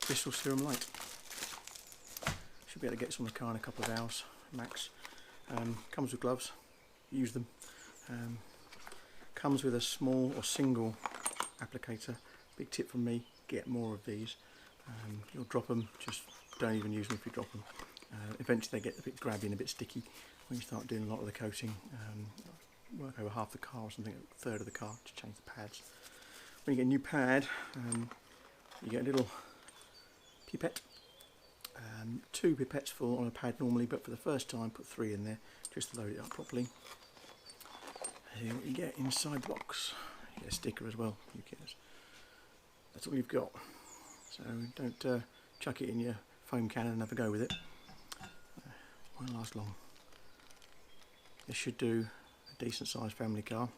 Crystal Serum Light. Should be able to get this on the car in a couple of hours max. Comes with gloves, use them. Comes with a small or single applicator. Big tip from me, get more of these. You'll drop them, just don't even use them if you drop them. Eventually they get a bit grabby and a bit sticky when you start doing a lot of the coating. Work over half the car or something, a third of the car to change the pads. When you get a new pad, you get a little pipette. 2 pipettes full on a pad normally, but for the first time put 3 in there just to load it up properly. Here what you get inside the box. You get a sticker as well. That's all you've got. So don't chuck it in your foam can and have a go with it. Won't last long. This should do a decent sized family car.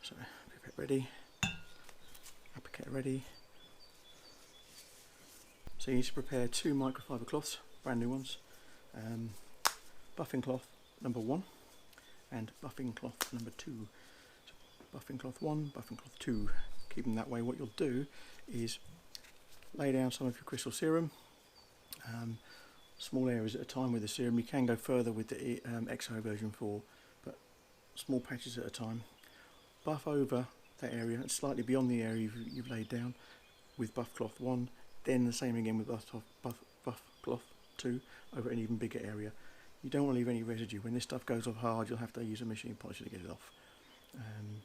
So pipette ready, applicator ready. So you need to prepare 2 microfiber cloths, brand new ones. Buffing cloth number 1 and buffing cloth number 2. So buffing cloth 1, buffing cloth 2. Keep them that way. What you'll do is lay down some of your crystal serum, small areas at a time with the serum. You can go further with the EXO version 4, but small patches at a time. Buff over that area and slightly beyond the area you've laid down with buff cloth 1, then the same again with buff cloth 2 over an even bigger area. You don't want to leave any residue. When this stuff goes off hard, you'll have to use a machine polisher to get it off.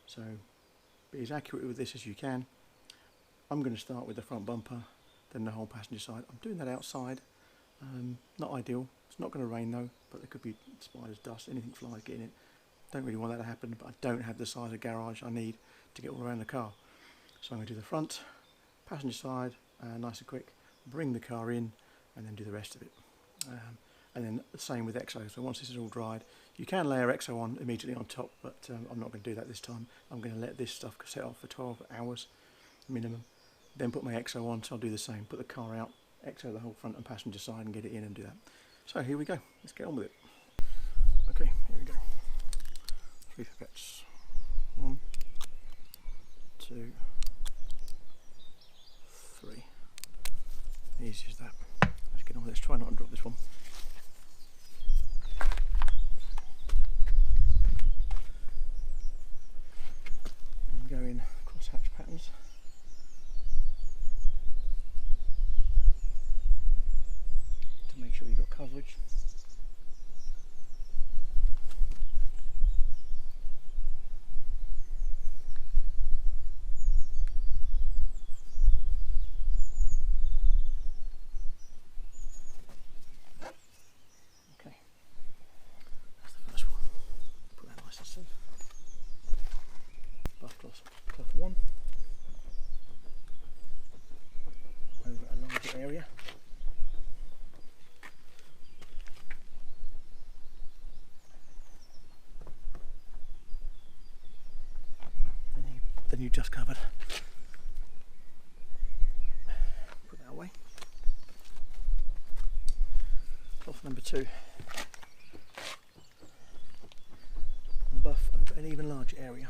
So be as accurate with this as you can. I'm going to start with the front bumper, then the whole passenger side. I'm doing that outside. Not ideal. It's not going to rain though, but there could be spiders, dust, anything flies getting it. Don't really want that to happen, but I don't have the size of garage I need to get all around the car. So I'm going to do the front, passenger side, nice and quick, bring the car in and then do the rest of it. And then the same with EXO. So once this is all dried, you can layer EXO on immediately on top, but I'm not going to do that this time. I'm going to let this stuff set off for 12 hours minimum, then put my EXO on. So I'll do the same, put the car out, EXO the whole front and passenger side and get it in and do that. So here we go, let's get on with it. Okay, here we go. 3 pipettes. 1, 2, 3. Easy as that. Let's get on with it. Let's try not to drop this one. And go in crosshatch patterns. To make sure you've got coverage. Cloth 1 over a larger area. Then you just covered. Put that away. Cloth number 2. Buff over an even larger area.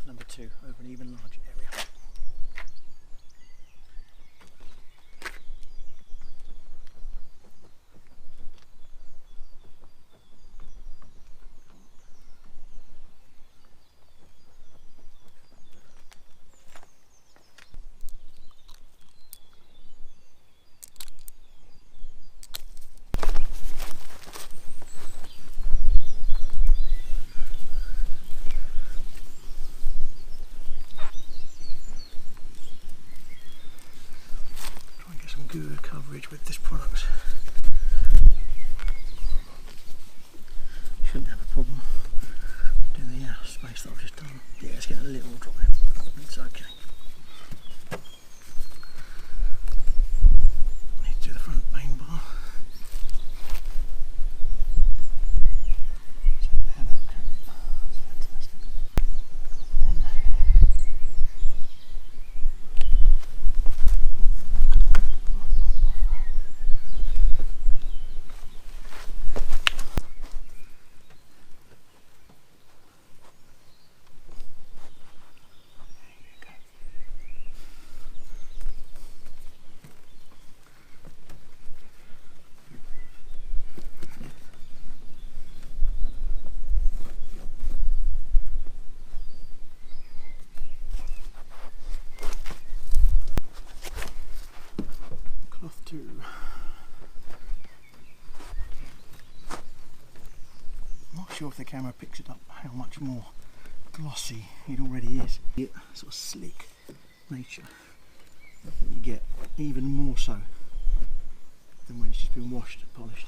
Number 2 over an even larger area. with this product. Shouldn't have a problem doing the space that I've just done. Yeah, it's getting a little dry. It's okay. Need to do the front main bar. Not sure if the camera picks it up how much more glossy it already is. Sort of slick nature that you get, even more so than when it's just been washed and polished.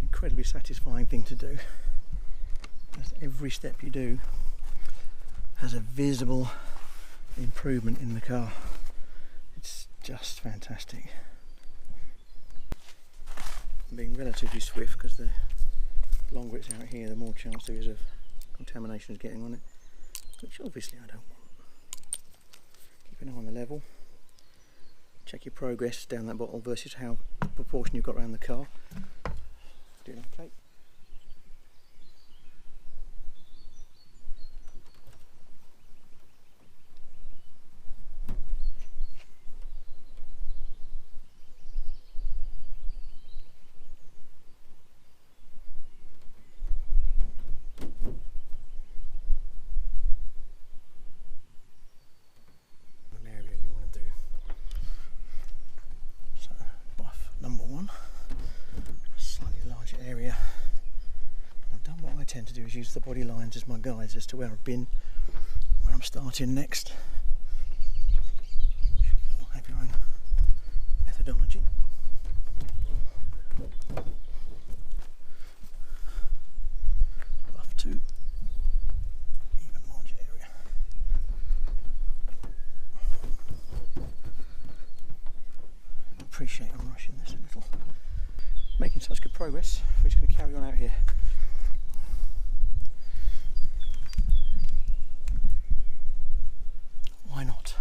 Incredibly satisfying thing to do, as every step you do has a visible improvement in the car. It's just fantastic. I'm being relatively swift because the longer it's out here, the more chance there is of contamination is getting on it, which obviously I don't want. Keep an eye on the level. Check your progress down that bottle versus how the proportion you've got around the car. Doing okay. An area you want to do. So, buff number one. Larger area. I've done what I tend to do is use the body lines as my guides as to where I've been, where I'm starting next. You'll have your own methodology. Buff 2, even larger area. I appreciate I'm rushing this a little. Making such good progress, we're just going to carry on out here. Why not?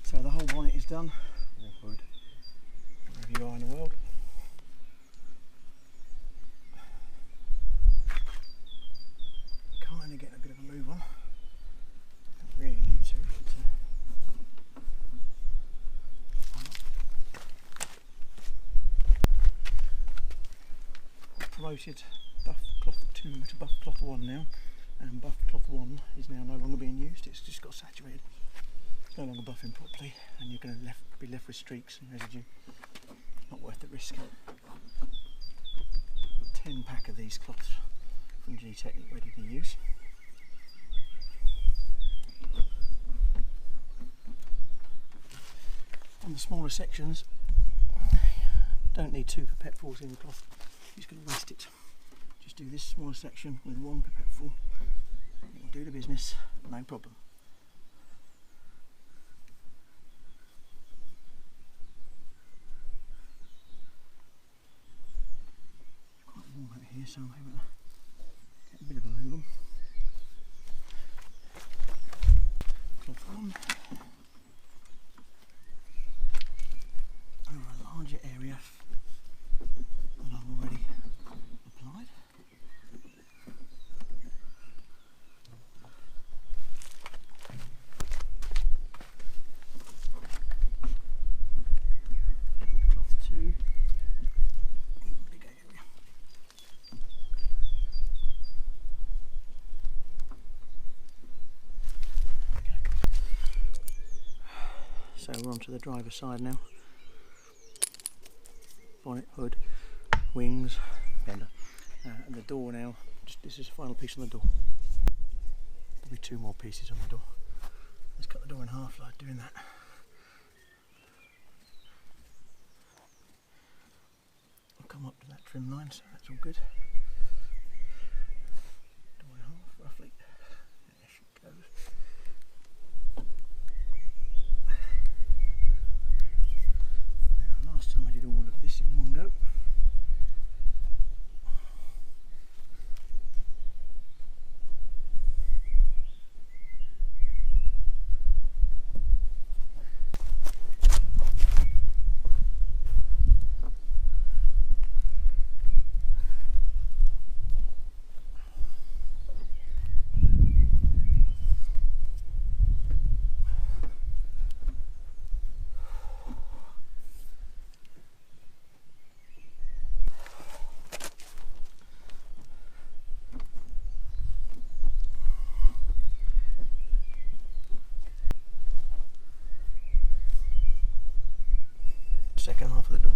So the whole bonnet is done, wherever you are in the world. Kind of getting a bit of a move on. Don't really need to, but promoted buff cloth 2 to buff cloth 1 now, and buff cloth 1 is now no longer being used. It's just got saturated. It's no longer buffing properly, and you're going to be left with streaks and residue. Not worth the risk. 10 pack of these cloths from GTechniq ready to use. On the smaller sections, don't need 2 pipettefuls in the cloth. You're just going to waste it. Just do this smaller section with 1 pipetful. It will do the business, no problem. Quite warm out here, so I'm able to get a bit of a move on. Cloth 1. Over a larger area that I've already applied. So we're onto the driver's side now. Bonnet, hood, wings, fender, and the door now. This is the final piece on the door. There'll be 2 more pieces on the door. Let's cut the door in half like doing that. I'll come up to that trim line, so that's all good. Door in half, roughly. There she goes. Now, last time I did all of this in one go. Second half of the door.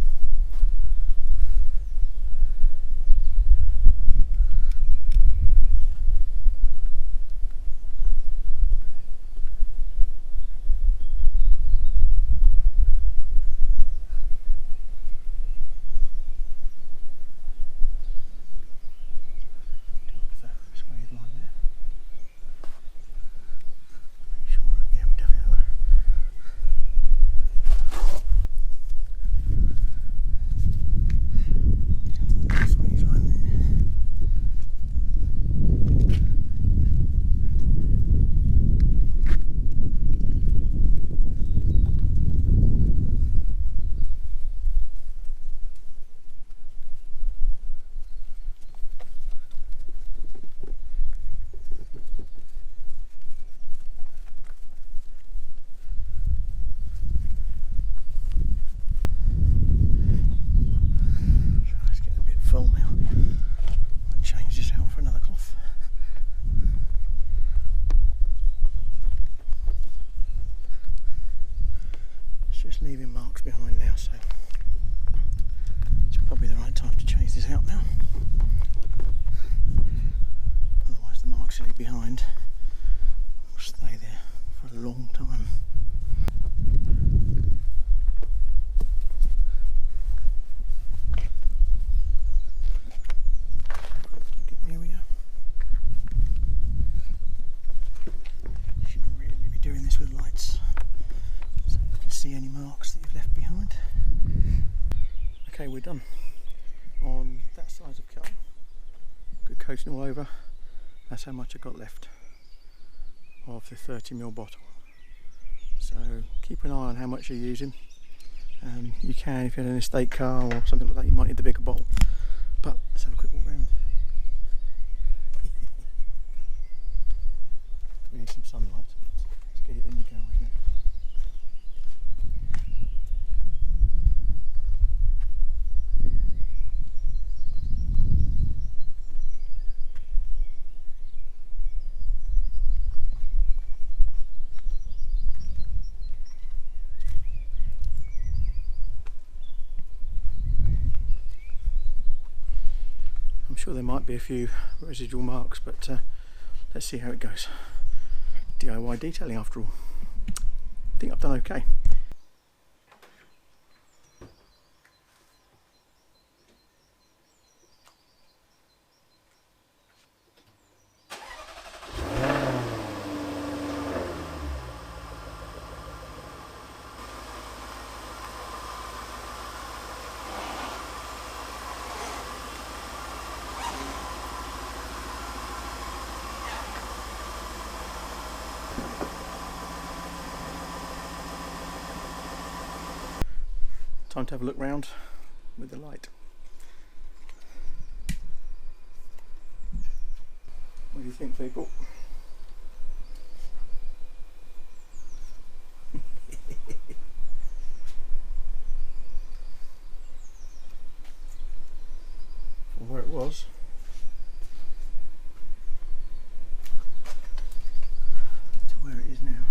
Just leaving marks behind now, so it's probably the right time to change this out now. Otherwise the marks you leave behind will stay there for a long time. Here we go. Shouldn't really be doing this with lights. See any marks that you've left behind. Okay, we're done on that size of car. Good coating all over. That's how much I got left of the 30ml bottle. So keep an eye on how much you're using. You can, if you're in an estate car or something like that, you might need the bigger bottle. But let's have a quick walk round. We need some sunlight. Let's get it in the garage now. I'm sure there might be a few residual marks, but let's see how it goes. DIY detailing after all. I think I've done okay. Time to have a look round with the light. What do you think, people? From where it was to where it is now.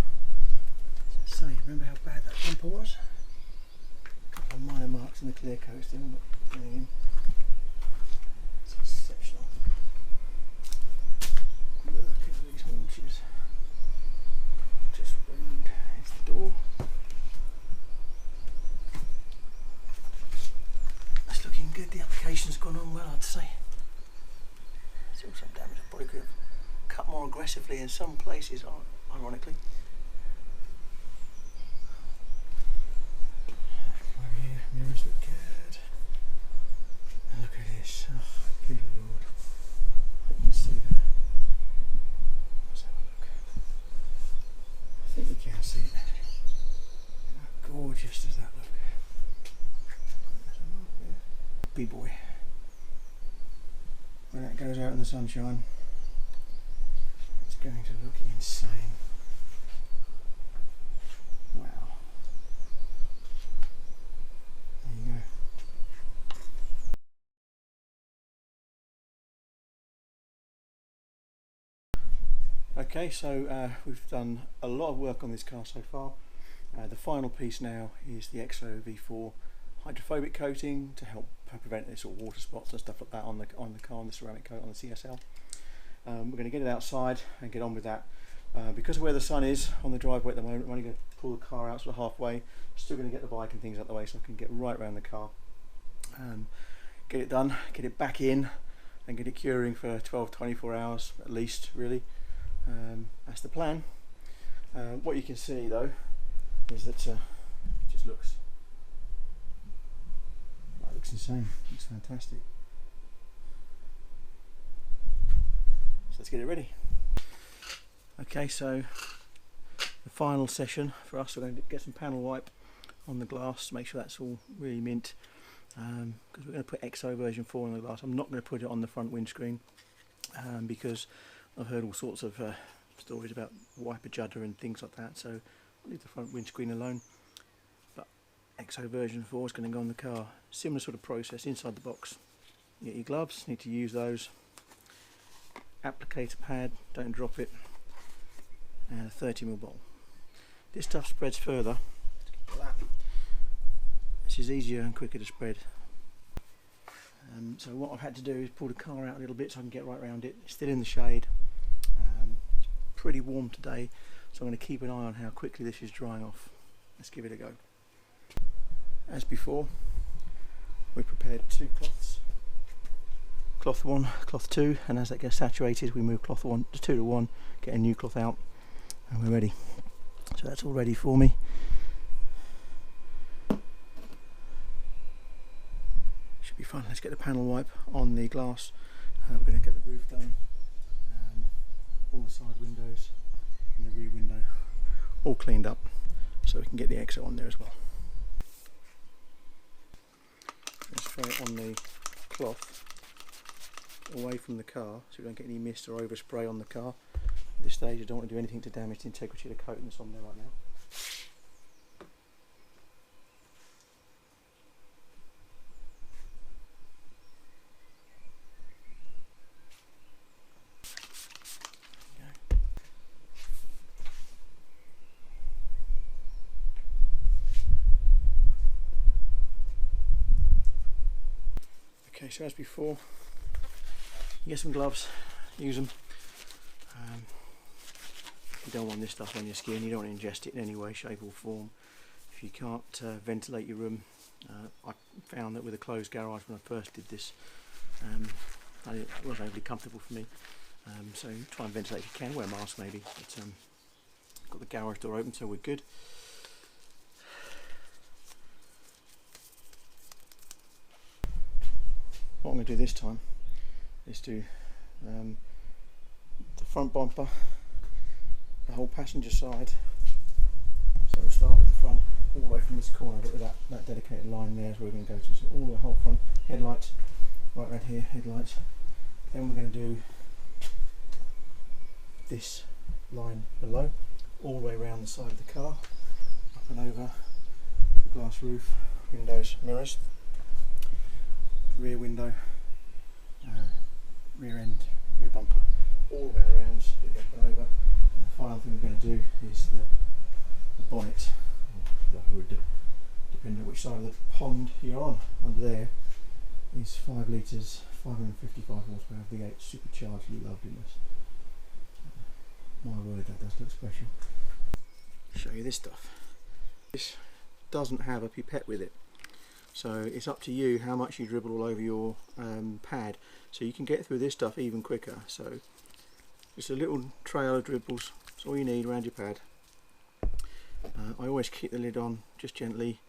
As I say, remember how bad that bumper was. A couple of minor marks in the clear coat still, but going in. It's exceptional. Look at these haunches. Just rude. Here's the door. That's looking good. The application's gone on well, I'd say. Still some damage. I probably could have cut more aggressively in some places, ironically. Over here, mirrors look good. And look at this. Oh, good lord. You can see that. Let's have a look. I think you can see it. How gorgeous does that look? There's a mark there. B-boy. When that goes out in the sunshine, it's going to look insane. Wow. There you go. Okay, so we've done a lot of work on this car so far. The final piece now is the EXO V4 hydrophobic coating to help prevent any sort of water spots and stuff like that on the car, on the ceramic coat on the CSL. We're going to get it outside and get on with that. Because of where the sun is on the driveway at the moment, I'm only going to pull the car out sort of halfway. Still going to get the bike and things out of the way so I can get right around the car. Get it done, get it back in and get it curing for 12-24 hours at least, really. That's the plan. What you can see though is that it just looks insane. It looks fantastic. So let's get it ready. Okay, so the final session for us, we're going to get some panel wipe on the glass to make sure that's all really mint, because we're going to put EXO version 4 on the glass. I'm not going to put it on the front windscreen because I've heard all sorts of stories about wiper judder and things like that, so I'll leave the front windscreen alone. But EXO version 4 is going to go on the car. Similar sort of process inside the box. You get your gloves, need to use those. Applicator pad, don't drop it. And a 30mm bowl. This stuff spreads further. This is easier and quicker to spread. So what I've had to do is pull the car out a little bit so I can get right around it. It's still in the shade. It's pretty warm today, so I'm going to keep an eye on how quickly this is drying off. Let's give it a go. As before, we prepared two cloths. Cloth 1, cloth 2, and as that gets saturated we move cloth 2 to 1, get a new cloth out, and we're ready. So that's all ready for me. Should be fun. Let's get the panel wipe on the glass. We're going to get the roof done, all the side windows and the rear window all cleaned up so we can get the EXO on there as well. Let's throw it on the cloth away from the car so we don't get any mist or overspray on the car. At this stage I don't want to do anything to damage the integrity of the coating that's on there right now. Okay, so as before, you get some gloves, use them. You don't want this stuff on your skin, you don't want to ingest it in any way, shape or form. If you can't ventilate your room, I found that with a closed garage when I first did this, it wasn't overly comfortable for me. So try and ventilate if you can, wear a mask maybe, but got the garage door open so we're good. What I'm going to do this time is do the front bumper, the whole passenger side. So we'll start with the front all the way from this corner, but with that dedicated line there is where we're going to go to. So all the whole front headlights, right around here, headlights. Then we're going to do this line below, all the way around the side of the car, up and over the glass roof, windows, mirrors, rear window, rear end, rear bumper, all the way around, up and over. And the final thing we're going to do is the bonnet, or the hood. which side of the pond you're on. Under there is 5 litres, 555 horsepower V8 supercharged loveliness. My word, that does look special. Show you this stuff. This doesn't have a pipette with it, so it's up to you how much you dribble all over your pad, so you can get through this stuff even quicker. So just a little trail of dribbles, that's all you need around your pad. I always keep the lid on just gently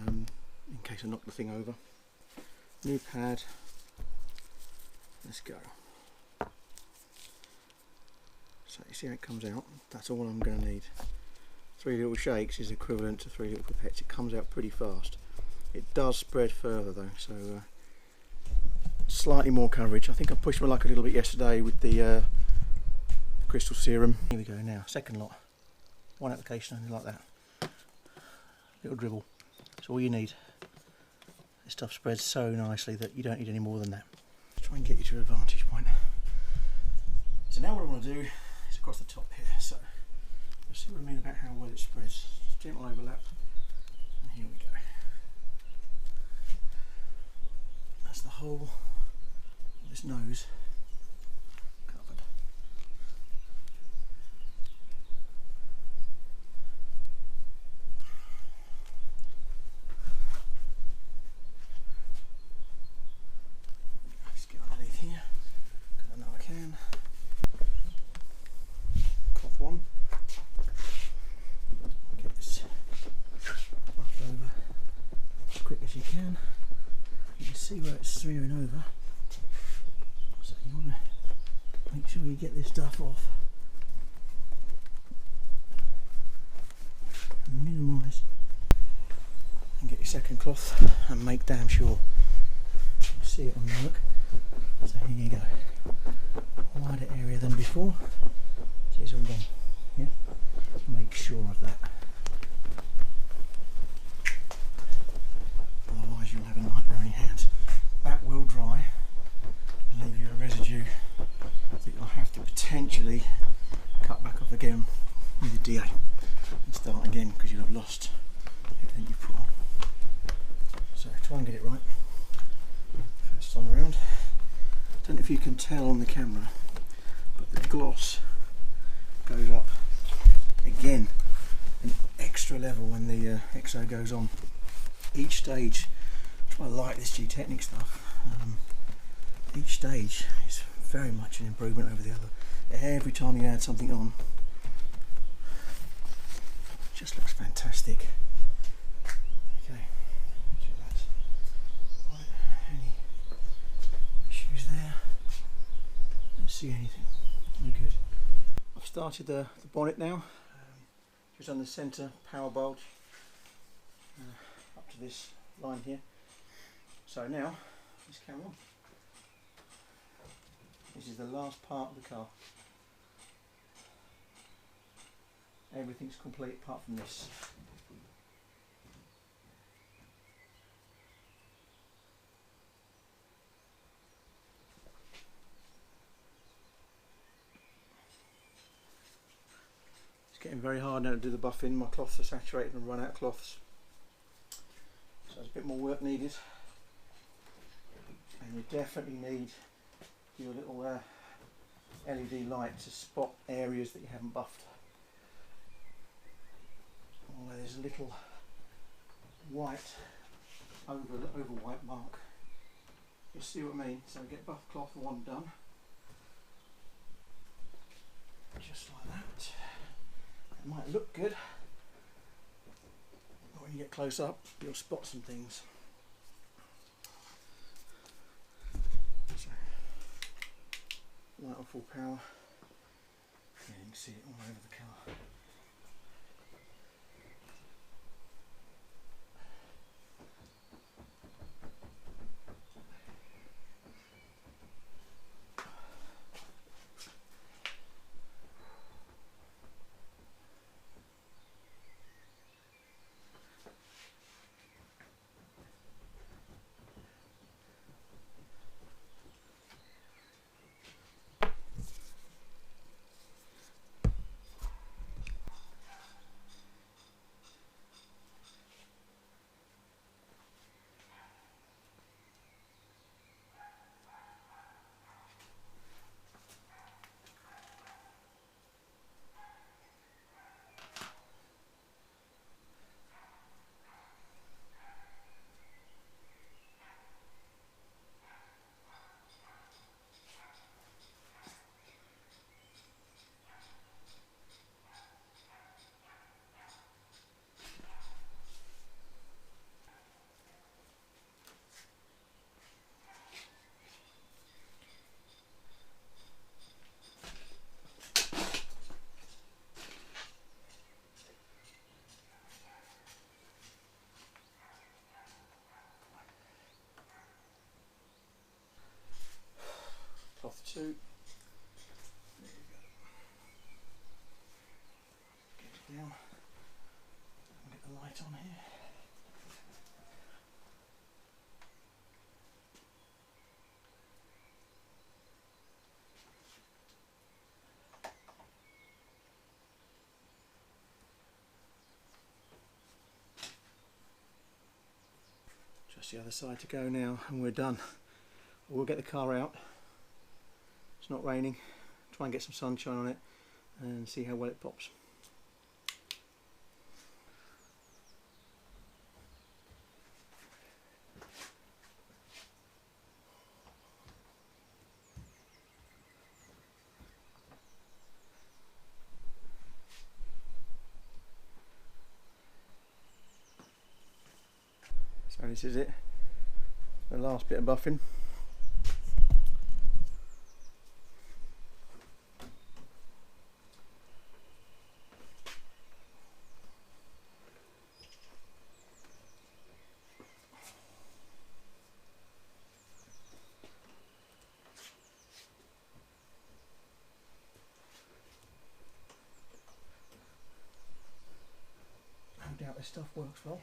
in case I knock the thing over. New pad, let's go. So you see how it comes out? That's all I'm going to need. 3 little shakes is equivalent to 3 little pipettes. It comes out pretty fast. It does spread further though, so slightly more coverage. I think I pushed my luck a little bit yesterday with the crystal serum. Here we go now, second lot. One application only like that. Little dribble. That's all you need. This stuff spreads so nicely that you don't need any more than that. Let's try and get you to a vantage point. So now what I want to do is across the top here. So you'll see what I mean about how well it spreads. Just gentle overlap. And here we go. That's the whole of this nose covered. Let's get underneath here, because I know I can. Cloth one. Get this buffed over as quick as you can. You can see where it's smearing over, so you want to make sure you get this stuff off and minimise, and get your second cloth and make damn sure you see it on the look. So here you go, wider area than before, so it's all done. Yeah, make sure of that. Otherwise you'll have a nightmare on your hands. That will dry and leave you a residue that you'll have to potentially cut back off again with your DA and start again, because you'll have lost everything you've put on. So try and get it right first time around. Don't know if you can tell on the camera, but the gloss goes up again an extra level when the EXO goes on. Each stage, I like this GTechniq stuff, each stage is very much an improvement over the other. Every time you add something on, it just looks fantastic. Okay, check that. Right, any issues there? Don't see anything. Very good. I've started the bonnet now, just on the centre power bulge. Up to this line here. So now let's carry on. This is the last part of the car. Everything's complete apart from this. It's getting very hard now to do the buffing. My cloths are saturated and run out of cloths. So there's a bit more work needed, and you definitely need your little LED light to spot areas that you haven't buffed, or where there's a little white over white mark. You see what I mean? So get buff cloth one done, just like that. It might look good, when you get close up, you'll spot some things. So, light on full power, yeah, you can see it all over the car. Just the other side to go now, and we're done. We'll get the car out. It's not raining. Try and get some sunshine on it and see how well it pops. So this is it, the last bit of buffing. No doubt this stuff works well.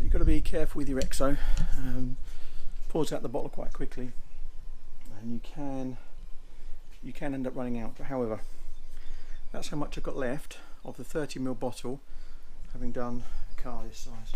You've got to be careful with your EXO. Pours out the bottle quite quickly, and you can end up running out. But however, that's how much I've got left of the 30ml bottle, having done a car this size.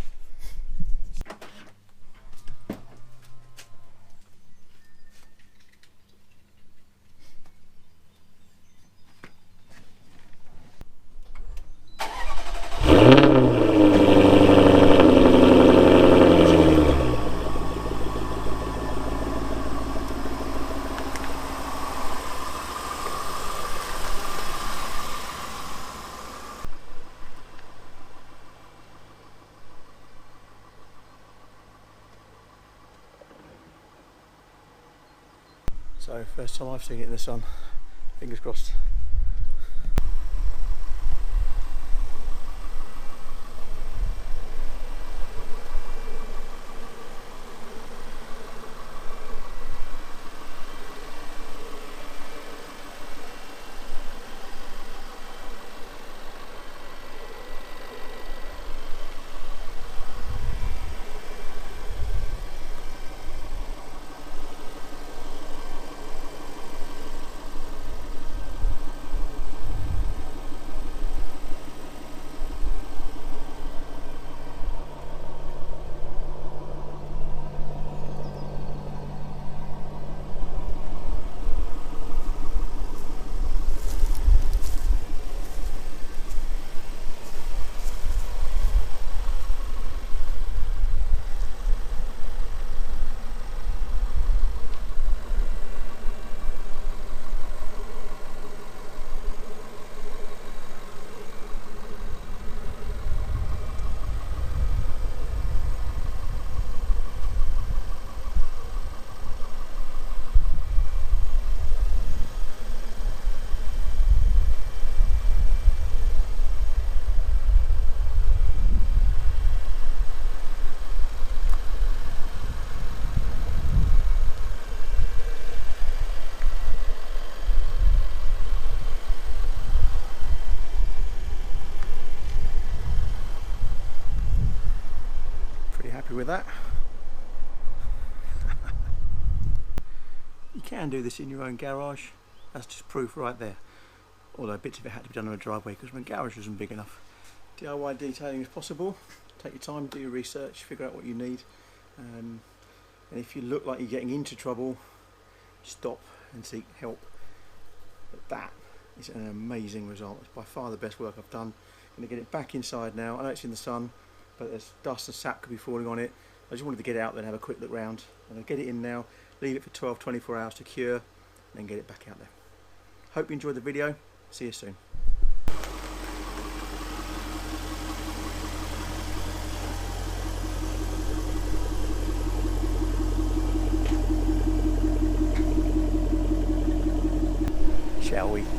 So first time I've seen it in the sun, fingers crossed. With that, you can do this in your own garage. That's just proof right there, although bits of it had to be done on a driveway because my garage wasn't big enough. DIY detailing is possible. Take your time, do your research, figure out what you need, and if you look like you're getting into trouble, stop and seek help. But that is an amazing result. It's by far the best work I've done. I'm going to get it back inside now. I know it's in the sun, but there's dust and sap could be falling on it. I just wanted to get it out there and have a quick look round. I'm going to get it in now, leave it for 12-24 hours to cure, and then get it back out there. Hope you enjoyed the video. See you soon. shall we?